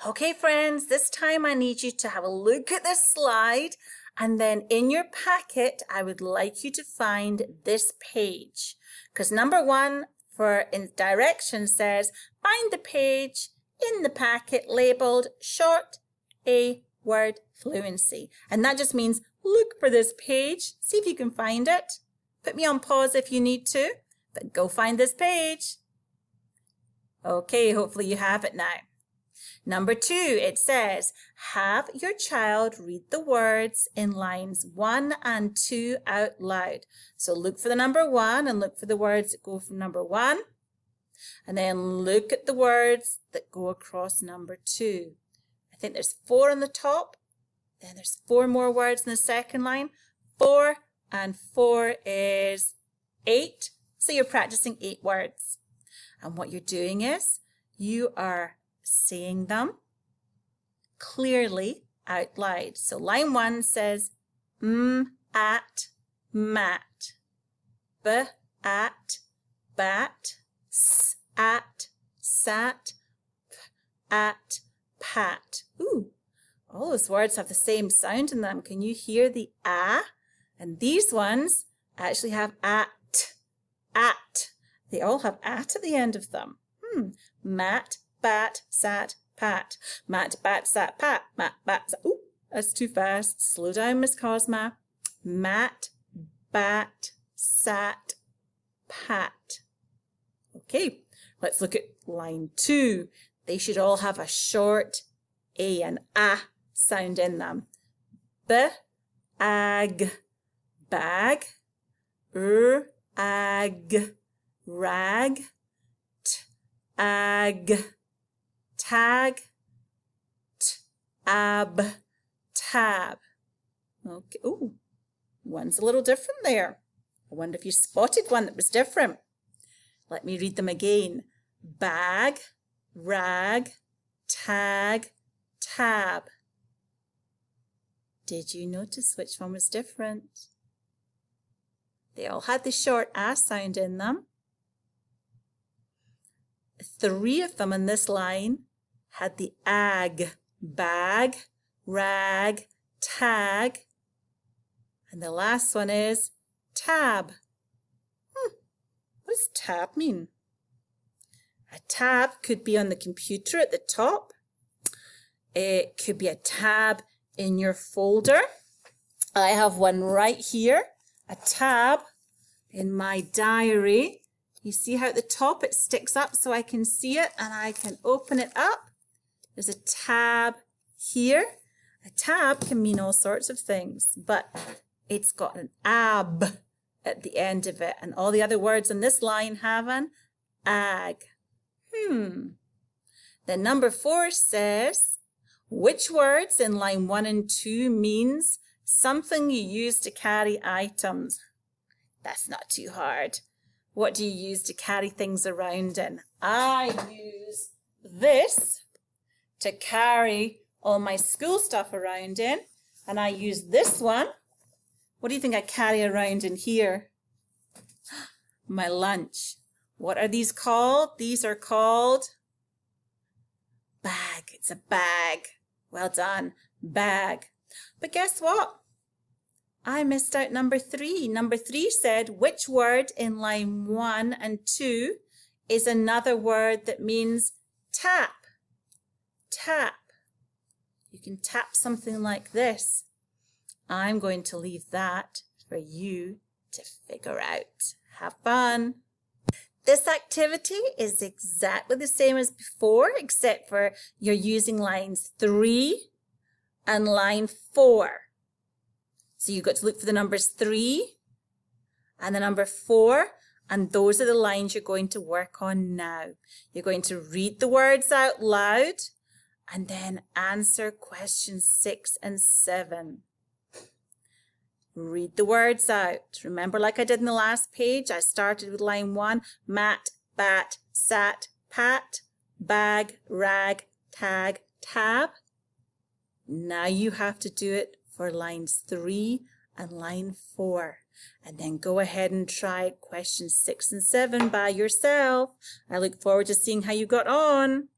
Okay, friends, this time I need you to have a look at this slide, and then in your packet, I would like you to find this page. Because number 1 for in direction says, find the page in the packet labeled Short A Word Fluency. And that just means look for this page, see if you can find it. Put me on pause if you need to, but go find this page. Okay, hopefully you have it now. Number 2, it says, have your child read the words in lines 1 and 2 out loud. So look for the number 1 and look for the words that go from number 1. And then look at the words that go across number 2. I think there's 4 on the top. Then there's 4 more words in the second line. 4 and 4 is 8. So you're practicing 8 words. And what you're doing is you are saying them clearly out loud. So line 1 says at, mat, b, at, bat, s, at, sat, p, at, pat. Ooh, all those words have the same sound in them. Can you hear the ah? And these ones actually have at. They all have at the end of them. Mat, bat, sat, pat. Mat, bat, sat, pat. Mat, bat, sat. Ooh, that's too fast. Slow down, Miss Cosma. Mat, bat, sat, pat. Okay, let's look at line 2. They should all have a short A, an ah sound in them. B, ag, bag. Ag, rag. Ag, tag, ab, tab. Okay. Ooh, one's a little different there. I wonder if you spotted one that was different. Let me read them again. Bag, rag, tag, tab. Did you notice which one was different? They all had the short ah sound in them. 3 of them in this line had the ag, bag, rag, tag. And the last one is tab. What does tab mean? A tab could be on the computer at the top. It could be a tab in your folder. I have one right here, a tab in my diary. You see how at the top it sticks up so I can see it and I can open it up. There's a tab here. A tab can mean all sorts of things, but it's got an ab at the end of it, and all the other words in this line have an ag. Then number 4 says, which words in line 1 and 2 means something you use to carry items? That's not too hard. What do you use to carry things around in? I use this to carry all my school stuff around in, and I use this one. What do you think I carry around in here? My lunch. What are these called? These are called bag. It's a bag. Well done. Bag. But guess what? I missed out number 3. Number 3 said, which word in line 1 and 2 is another word that means tap? Tap. You can tap something like this. I'm going to leave that for you to figure out. Have fun. This activity is exactly the same as before, except for you're using lines 3 and line 4. So you've got to look for the numbers 3 and the number 4, and those are the lines you're going to work on now. You're going to read the words out loud and then answer questions 6 and 7. Read the words out. Remember, like I did in the last page, I started with line 1, mat, bat, sat, pat, bag, rag, tag, tab. Now you have to do it for lines 3 and line 4. And then go ahead and try questions 6 and 7 by yourself. I look forward to seeing how you got on.